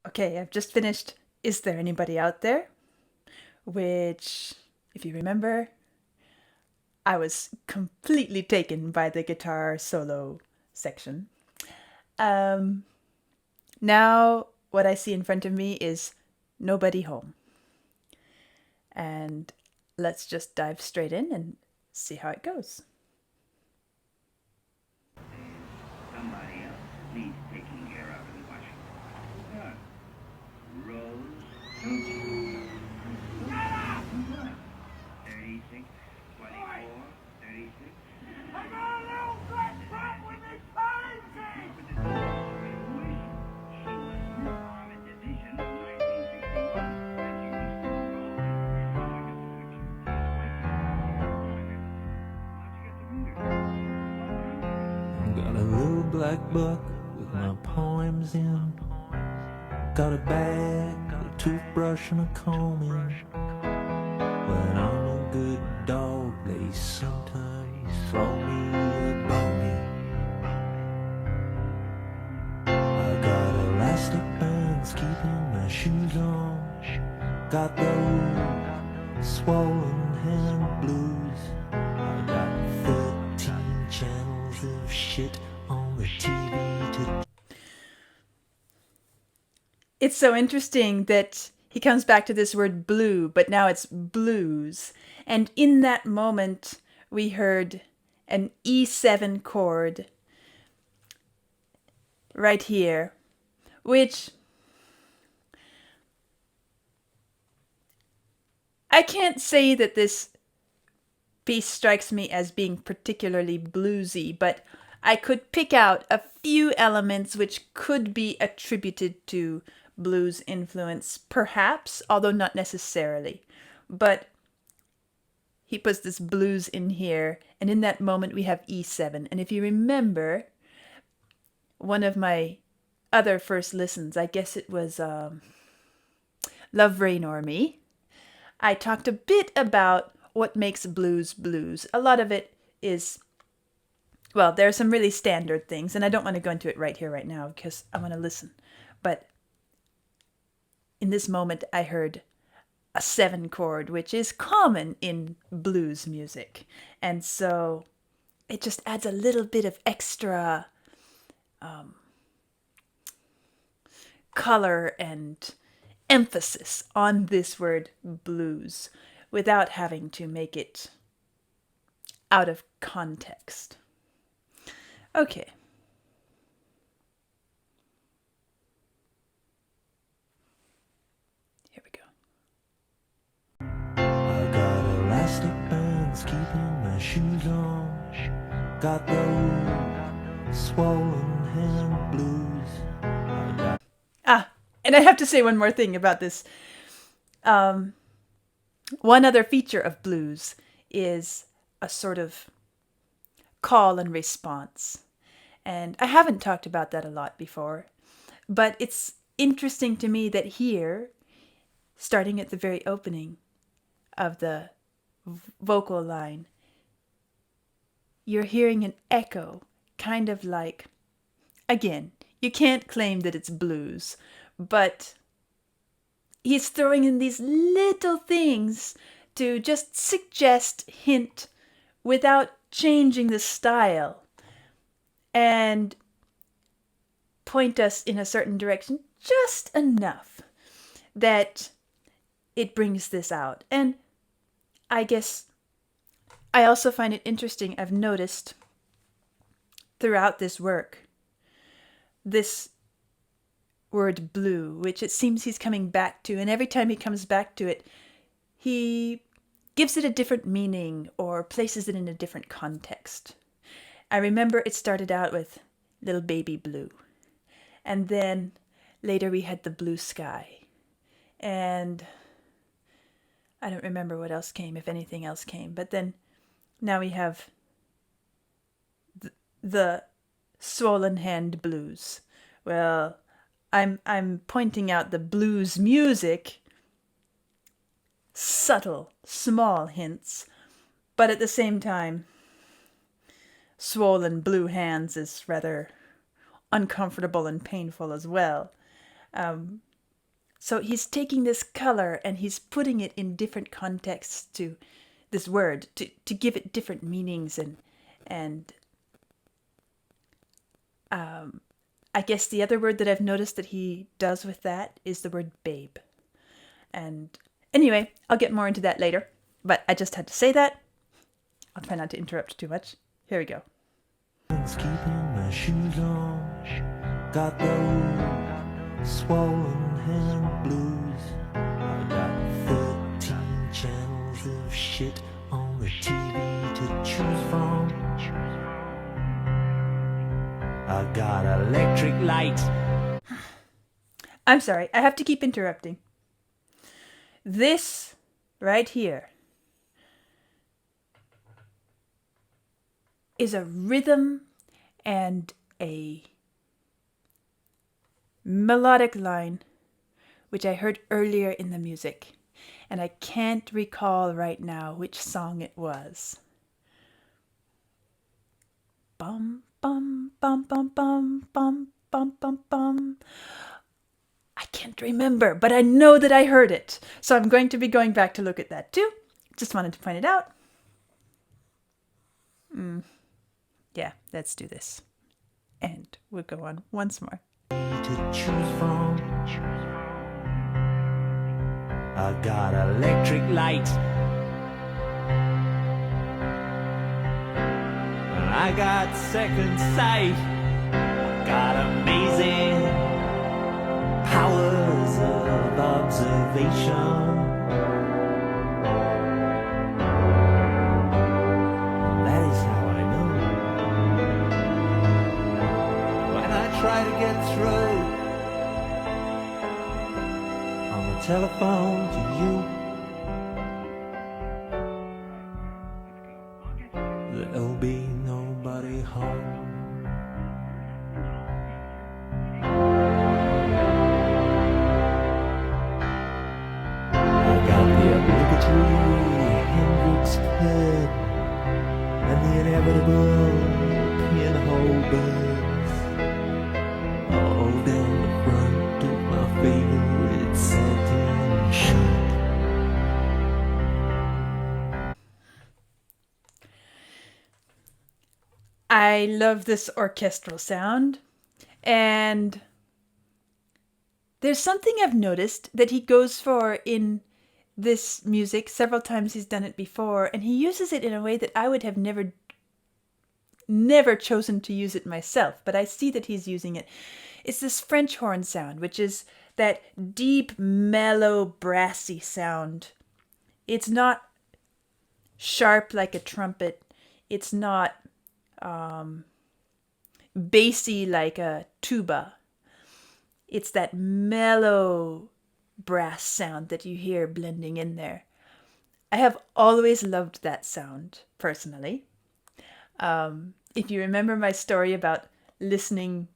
Okay, I've just finished Is There Anybody Out There? Which, if you remember, I was completely taken by the guitar solo section. Um, Now, what I see in front of me is Nobody Home. And let's just dive straight in and see how it goes. Somebody else needs taking care of in Washington. Rose, Susie. 36, 24, 36. I got a little black cat with me crazy! She was from a division of 1961, and she was still Got a little black book with my poems in. Got a bag, a toothbrush and a comb in. When I'm a good dog, they sometimes throw me a bone. I got elastic bands keeping my shoes on. Got those swollen hand blues. I got 13 channels of shit on the TV to It's so interesting that he comes back to this word blue, but now it's blues. And in that moment, we heard an E7 chord right here, which I can't say that this piece strikes me as being particularly bluesy, but I could pick out a few elements which could be attributed to blues influence, perhaps, although not necessarily. But he puts this blues in here, and in that moment we have E7. And if you remember, one of my other first listens, I guess it was Love, Rain, or Me, I talked a bit about what makes blues blues. A lot of it is, well, there are some really standard things, and I don't want to go into it right here, right now, because I want to listen. But in this moment, I heard a 7 chord, which is common in blues music. And so it just adds a little bit of extra color and emphasis on this word blues without having to make it out of context. Okay. Here we go. I got elastic bands keeping my shoes on. Got those swollen hand blues. And I have to say one more thing about this. One other feature of blues is a sort of call and response. And I haven't talked about that a lot before, but it's interesting to me that here, starting at the very opening of the vocal line, you're hearing an echo, kind of like, again, you can't claim that it's blues, but he's throwing in these little things to just suggest, hint, without changing the style, and point us in a certain direction just enough that it brings this out. And I guess I also find it interesting. I've noticed throughout this work this word blue, which it seems he's coming back to. And every time he comes back to it, he gives it a different meaning or places it in a different context. I remember it started out with Little Baby Blue. And then later we had the blue sky. And I don't remember what else came, if anything else came. But then now we have the swollen hand blues. Well, I'm pointing out the blues music, subtle, small hints, but at the same time, swollen blue hands is rather uncomfortable and painful as well. So he's taking this color and he's putting it in different contexts to this word to give it different meanings and I guess the other word that I've noticed that he does with that is the word babe. And anyway, I'll get more into that later, but I just had to say that. I'll try not to interrupt too much. Here we go. Keeping my shoes on, got those swollen hand blues. I got 13 channels of shit on the TV to choose from. I got electric light. I'm sorry, I have to keep interrupting. This right here is a rhythm and a melodic line which I heard earlier in the music, and I can't recall right now which song it was. Bum bum bum bum bum bum bum bum bum. I can't remember, but I know that I heard it. So I'm going to be going back to look at that too. Just wanted to point it out. Yeah, let's do this. And we'll go on once more. To choose from. I got electric light. I got second sight. I got amazing powers of observation. That is how I know. When I try to get through on the telephone to you, there'll be nobody home. I got the obligatory Hendrix head and the inevitable pinhole buzz all down the front of my favorite satin shirt. I love this orchestral sound, and there's something I've noticed that he goes for in this music. Several times he's done it before, and he uses it in a way that I would have never chosen to use it myself, but I see that he's using it. It's this French horn sound, which is that deep, mellow, brassy sound. It's not sharp like a trumpet. It's not bassy like a tuba. It's that mellow brass sound that you hear blending in there. I have always loved that sound, personally. If you remember my story about listening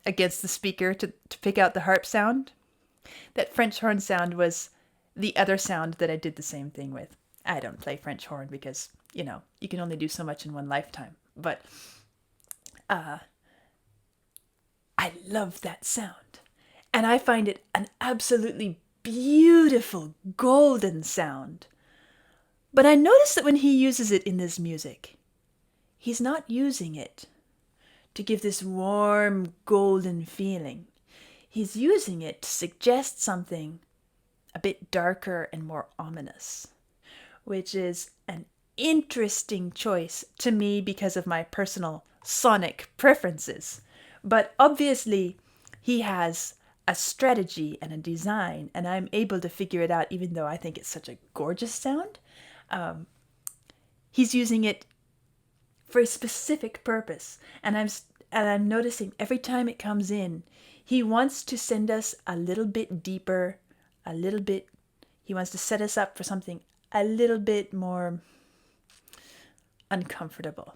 against the speaker to pick out the harp sound, that French horn sound was the other sound that I did the same thing with. I don't play French horn because, you can only do so much in one lifetime. But I love that sound. And I find it an absolutely beautiful golden sound. But I notice that when he uses it in this music, he's not using it to give this warm golden feeling. He's using it to suggest something a bit darker and more ominous, which is an interesting choice to me because of my personal sonic preferences. But obviously, he has a strategy and a design, and I'm able to figure it out even though I think it's such a gorgeous sound. He's using it for a specific purpose, and I'm noticing every time it comes in, he wants to send us a little bit deeper, he wants to set us up for something a little bit more uncomfortable.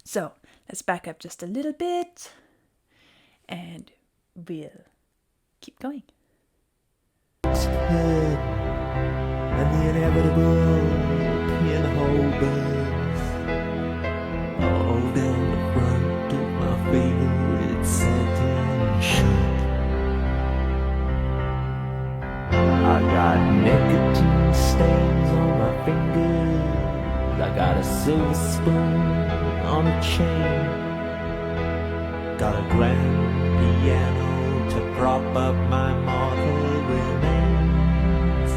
So let's back up just a little bit and we'll keep going. Head and the inevitable pinhole buzz all down the front of my favorite satin shirt. I got nicotine stains on my fingers. I got a silver spoon on a chain. Got a grand piano to prop up my mortal remains.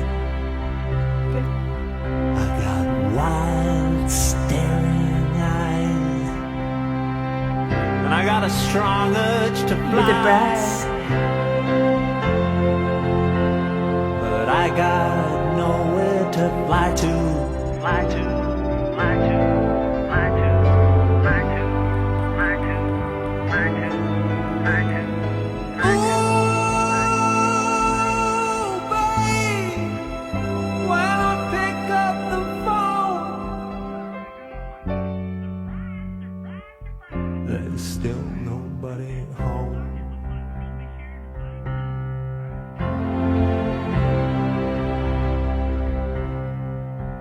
I got wild staring eyes, and I got a strong urge to fly. With the brass. But I got nowhere to fly to. Fly to, fly to, fly to, fly to, fly to, fly to, fly to. Oh, babe, when I pick up the phone, there's still nobody home.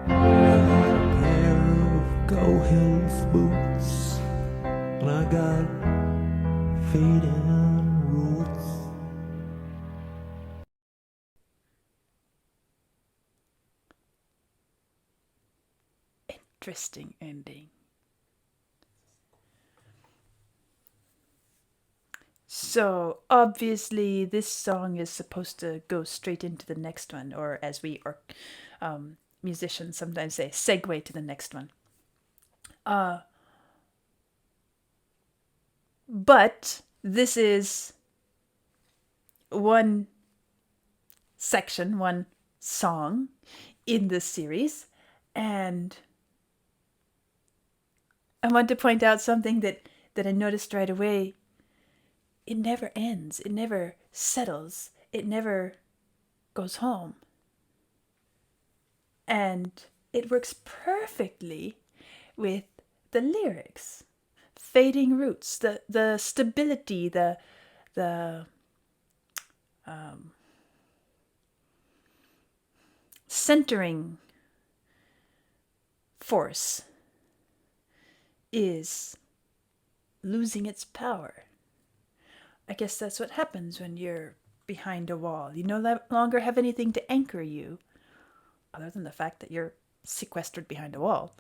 I got a pair of Go Hills boots, and I got fading roots. Interesting ending. So obviously this song is supposed to go straight into the next one, or as we musicians sometimes say, segue to the next one. But this is one section, one song in this series, and I want to point out something that I noticed right away. It never ends. It never settles. It never goes home. And it works perfectly with the lyrics. Fading roots, the stability, the centering force is losing its power. I guess that's what happens when you're behind a wall. You no longer have anything to anchor you, other than the fact that you're sequestered behind a wall.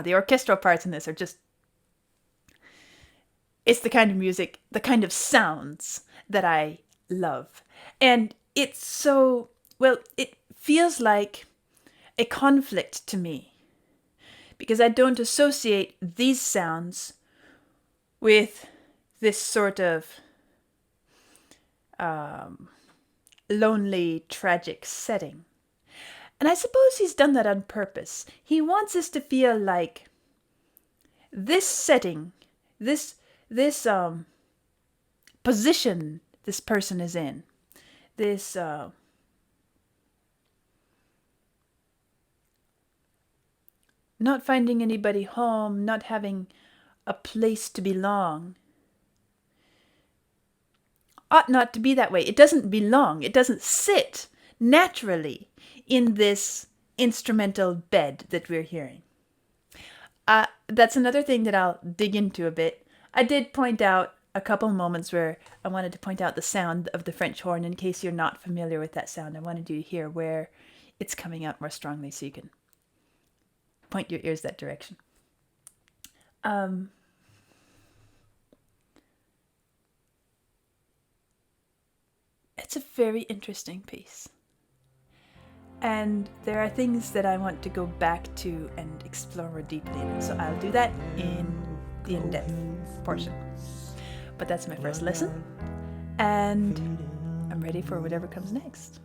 The orchestral parts in this are just... It's the kind of music, the kind of sounds that I love. And it's so... Well, it feels like a conflict to me, because I don't associate these sounds with this sort of lonely, tragic setting. And I suppose he's done that on purpose. He wants us to feel like this setting, this position this person is in, this not finding anybody home, not having a place to belong, ought not to be that way. It doesn't belong. It doesn't sit naturally in this instrumental bed that we're hearing. That's another thing that I'll dig into a bit. I did point out a couple moments where I wanted to point out the sound of the French horn. In case you're not familiar with that sound, I wanted you to hear where it's coming out more strongly so you can point your ears that direction. It's a very interesting piece. And there are things that I want to go back to and explore more deeply in it. So I'll do that in the in-depth portion. But that's my first listen. And I'm ready for whatever comes next.